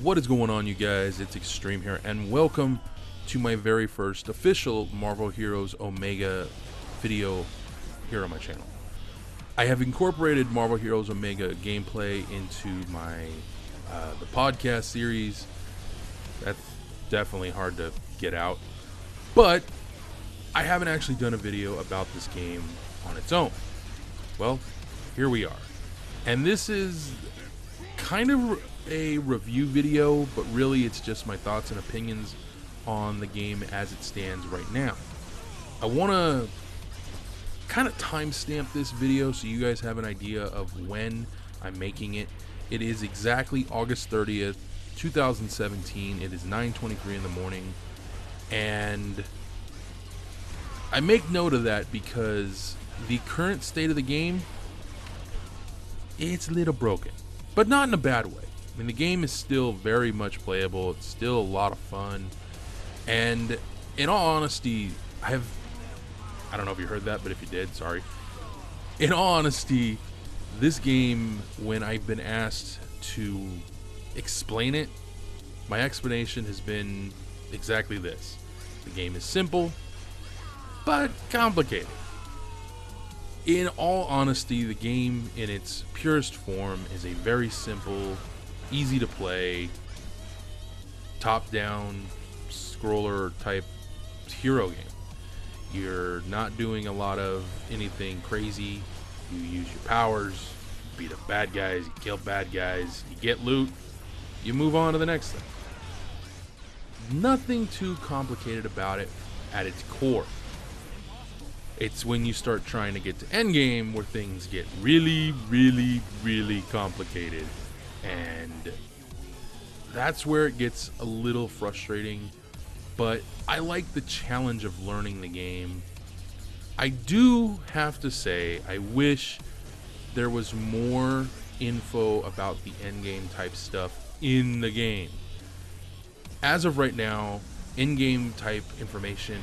What is going on, you guys? It's Extreme here, and welcome to my very first official Marvel Heroes Omega video here on my channel. I have incorporated Marvel Heroes Omega gameplay into my the podcast series. That's definitely hard to get out, but I haven't actually done a video about this game on its own. Well, here we are, and this is kind of a review video, but really it's just my thoughts and opinions on the game as it stands right now. I want to kind of timestamp this video so you guys have an idea of when I'm making it. It is exactly August 30th, 2017. It is 9:23 in the morning, and I make note of that because the current state of the game, it's a little broken, but not in a bad way. I mean, the game is still very much playable. It's still a lot of fun. And in all honesty, I don't know if you heard that, but if you did, sorry. In all honesty, this game, when I've been asked to explain it, my explanation has been exactly this. The game is simple, but complicated. In all honesty, the game in its purest form is a very simple, easy to play, top-down scroller type hero game. You're not doing a lot of anything crazy. You use your powers, beat up bad guys, you kill bad guys, you get loot, you move on to the next thing. Nothing too complicated about it at its core. It's when you start trying to get to endgame where things get really, really, really complicated. And that's where it gets a little frustrating, but I like the challenge of learning the game. I do have to say, I wish there was more info about the endgame type stuff in the game. As of right now, in-game type information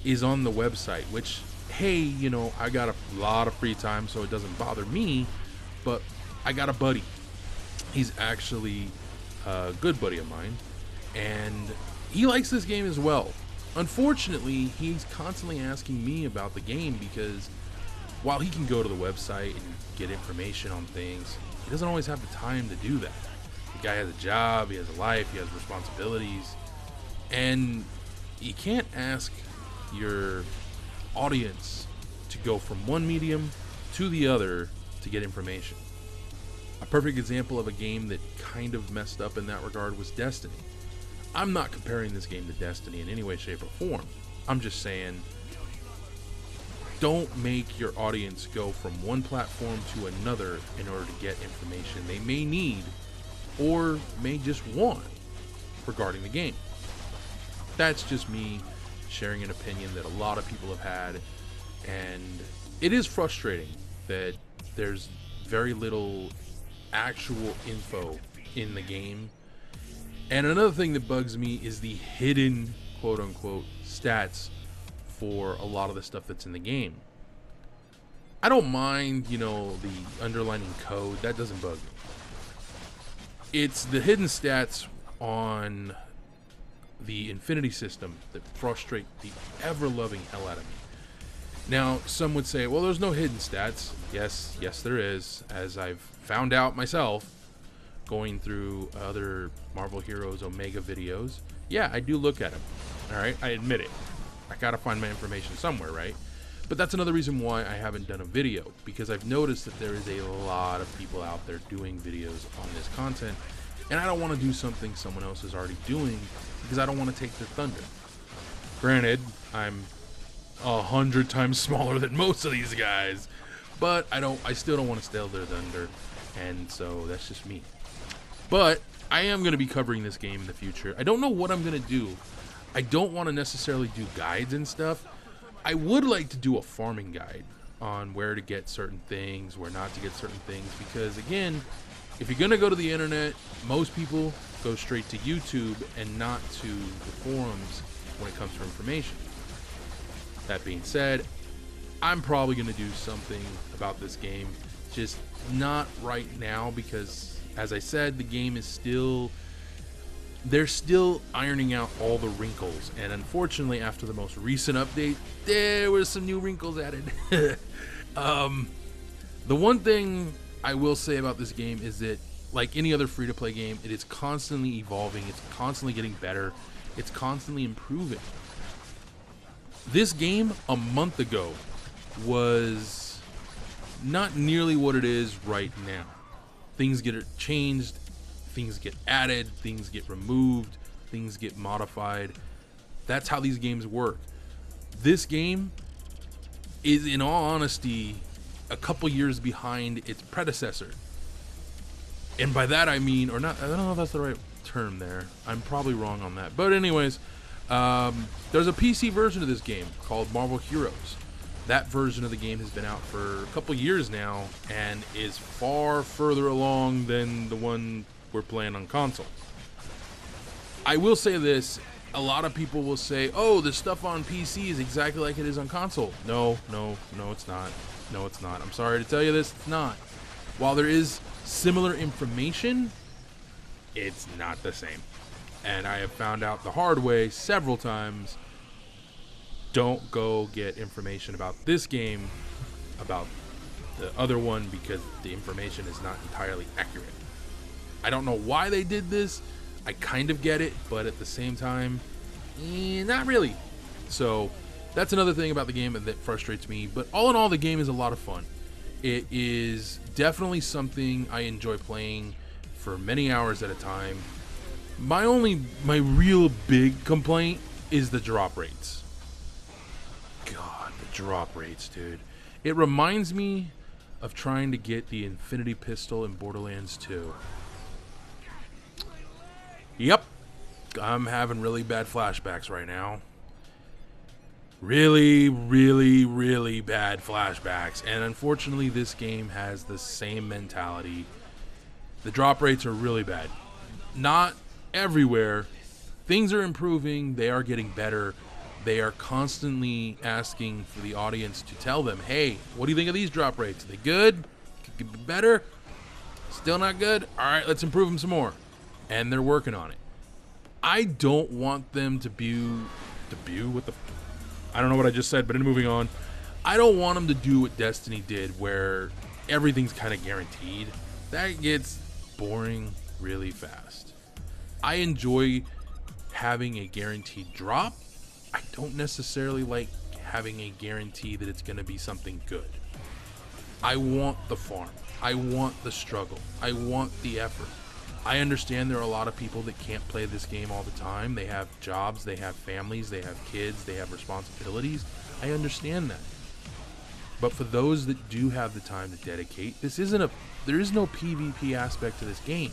is on the website, which, hey, you know, I got a lot of free time, so it doesn't bother me, but I got a buddy. He's actually a good buddy of mine, and he likes this game as well. Unfortunately, he's constantly asking me about the game because while he can go to the website and get information on things, he doesn't always have the time to do that. The guy has a job, he has a life, he has responsibilities, and you can't ask your audience to go from one medium to the other to get information. A perfect example of a game that kind of messed up in that regard was Destiny. I'm not comparing this game to Destiny in any way, shape, or form. I'm just saying, don't make your audience go from one platform to another in order to get information they may need or may just want regarding the game. That's just me sharing an opinion that a lot of people have had, and it is frustrating that there's very little actual info in the game. And another thing that bugs me is the hidden quote-unquote stats for a lot of the stuff that's in the game. I don't mind, you know, the underlining code. That doesn't bug me. It's the hidden stats on the Infinity system that frustrate the ever-loving hell out of me. Now, some would say, well, there's no hidden stats. Yes, there is, as I've found out myself going through other Marvel Heroes Omega videos. Yeah, I do look at them. All right, I admit it. I gotta find my information somewhere, right? But that's another reason why I haven't done a video, because I've noticed that there is a lot of people out there doing videos on this content, and I don't want to do something someone else is already doing because I don't want to take their thunder. Granted, I'm 100 times smaller than most of these guys, but I still don't want to steal their thunder, and so that's just me. But I am going to be covering this game in the future. I don't know what I'm going to do. I don't want to necessarily do guides and stuff. I would like to do a farming guide on where to get certain things, where not to get certain things, because again, if you're going to go to the internet, most people go straight to YouTube and not to the forums when it comes to information. That being said, I'm probably going to do something about this game, just not right now, because as I said, the game is still they're still ironing out all the wrinkles, and unfortunately after the most recent update there were some new wrinkles added. The one thing I will say about this game is that, like any other free-to-play game, it is constantly evolving, it's constantly getting better, it's constantly improving. This game a month ago was not nearly what it is right now. Things get changed, things get added, things get removed, things get modified. That's how these games work. This game is, in all honesty, a couple years behind its predecessor. And by that I mean, or not, I don't know if that's the right term there. I'm probably wrong on that. But anyways, there's a PC version of this game called Marvel Heroes. That version of the game has been out for a couple years now and is far further along than the one we're playing on console. I will say this, a lot of people will say, oh, the stuff on PC is exactly like it is on console. No, it's not. No, it's not. I'm sorry to tell you this, it's not. While there is similar information, it's not the same. And I have found out the hard way several times. Don't go get information about this game about the other one, because the information is not entirely accurate. I don't know why they did this. I kind of get it, but at the same time, not really. So that's another thing about the game that frustrates me. But all in all, the game is a lot of fun. It is definitely something I enjoy playing for many hours at a time. My real big complaint is the drop rates. God, the drop rates, dude. It reminds me of trying to get the Infinity Pistol in Borderlands 2. Yep, I'm having really bad flashbacks right now. Really, really, really bad flashbacks. And unfortunately, this game has the same mentality. The drop rates are really bad. Not everywhere. Things are improving. They are getting better. They are constantly asking for the audience to tell them, hey, what do you think of these drop rates? Are they good? Could be better? Still not good? All right, let's improve them some more. And they're working on it. I don't want them to I don't know what I just said, but moving on. I don't want them to do what Destiny did, where everything's kind of guaranteed. That gets boring really fast. I enjoy having a guaranteed drop. I don't necessarily like having a guarantee that it's going to be something good. I want the farm. I want the struggle. I want the effort. I understand there are a lot of people that can't play this game all the time. They have jobs, they have families, they have kids, they have responsibilities. I understand that. But for those that do have the time to dedicate, there is no PvP aspect to this game.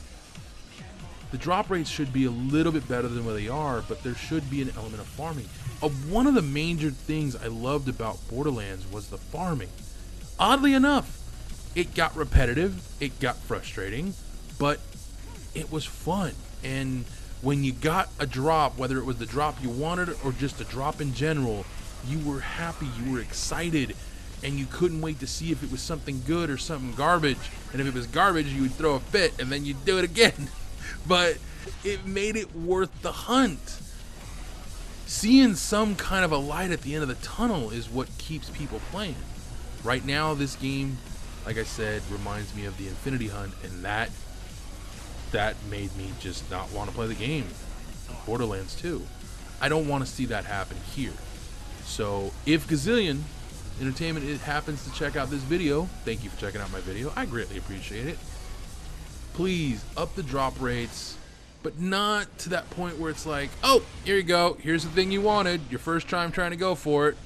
The drop rates should be a little bit better than what they are, but there should be an element of farming. One of the major things I loved about Borderlands was the farming. Oddly enough, it got repetitive, it got frustrating, but it was fun. And when you got a drop, whether it was the drop you wanted or just a drop in general, you were happy, you were excited, and you couldn't wait to see if it was something good or something garbage. And if it was garbage, you would throw a fit and then you'd do it again. But it made it worth the hunt. Seeing some kind of a light at the end of the tunnel is what keeps people playing. Right now, this game, like I said, reminds me of the Infinity Hunt, and that made me just not want to play the game. Borderlands 2. I don't want to see that happen here. So if Gazillion Entertainment happens to check out this video, thank you for checking out my video. I greatly appreciate it. Please up the drop rates, but not to that point where it's like, oh, here you go. Here's the thing you wanted. Your first time trying to go for it.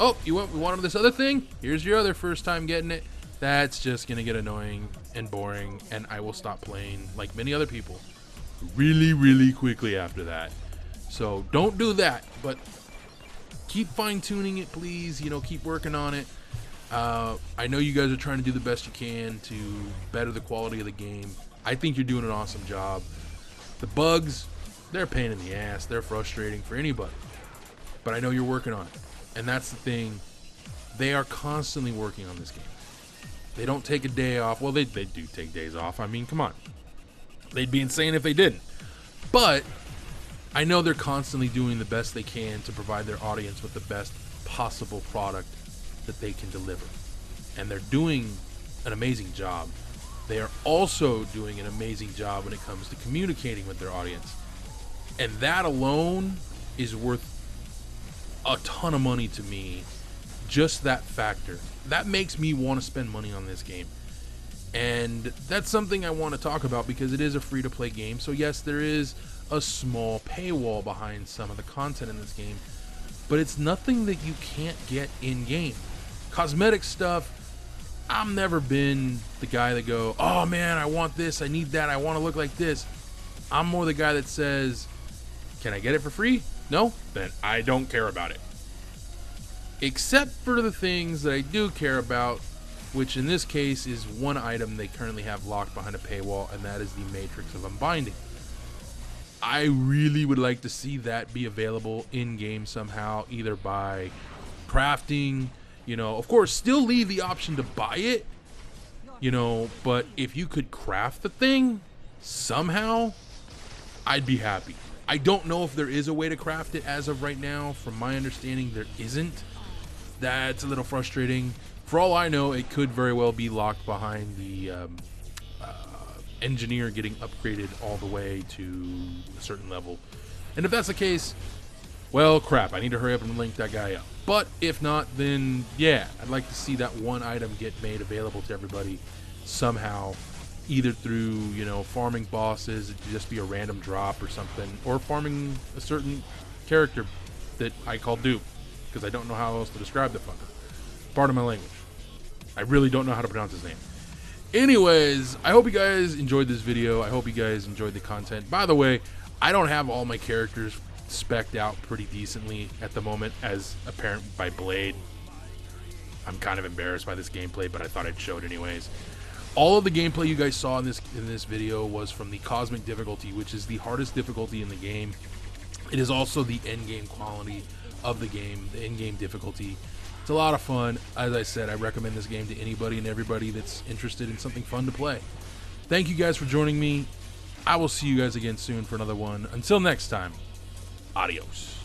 Oh, you wanted this other thing? Here's your other first time getting it. That's just going to get annoying and boring, and I will stop playing like many other people really, really quickly after that. So don't do that, but keep fine-tuning it, please. Keep working on it. I know you guys are trying to do the best you can to better the quality of the game. I think you're doing an awesome job. The bugs, they're a pain in the ass. They're frustrating for anybody. But I know you're working on it. And that's the thing. They are constantly working on this game. They don't take a day off. Well, they do take days off. I mean, come on. They'd be insane if they didn't. But I know they're constantly doing the best they can to provide their audience with the best possible product that they can deliver. And they're doing an amazing job. They are also doing an amazing job when it comes to communicating with their audience. And that alone is worth a ton of money to me. Just that factor. That makes me want to spend money on this game. And that's something I want to talk about because it is a free-to-play game. So yes, there is a small paywall behind some of the content in this game, but it's nothing that you can't get in-game. Cosmetic stuff, I've never been the guy that go, oh man, I want this, I need that, I want to look like this. I'm more the guy that says, can I get it for free? No? Then I don't care about it. Except for the things that I do care about, which in this case is one item they currently have locked behind a paywall, and that is the Matrix of Unbinding. I really would like to see that be available in-game somehow, either by crafting, you know, of course, still leave the option to buy it, you know, but if you could craft the thing somehow, I'd be happy. I don't know if there is a way to craft it as of right now. From my understanding, there isn't. That's a little frustrating. For all I know, it could very well be locked behind the engineer getting upgraded all the way to a certain level. And if that's the case, well, crap, I need to hurry up and link that guy up. But if not, then yeah, I'd like to see that one item get made available to everybody somehow, either through, you know, farming bosses, it'd just be a random drop or something, or farming a certain character that I call Dupe, because I don't know how else to describe the fucker. Pardon my language. I really don't know how to pronounce his name. Anyways, I hope you guys enjoyed this video. I hope you guys enjoyed the content. By the way, I don't have all my characters spec'd out pretty decently at the moment, as apparent by Blade. I'm kind of embarrassed by this gameplay, but I thought I'd show it anyways. All of the gameplay you guys saw in this video was from the Cosmic difficulty, which is the hardest difficulty in the game. It is also the end-game quality of the game, the in-game difficulty. It's a lot of fun. As I said, I recommend this game to anybody and everybody that's interested in something fun to play. Thank you guys for joining me. I will see you guys again soon for another one. Until next time, adios.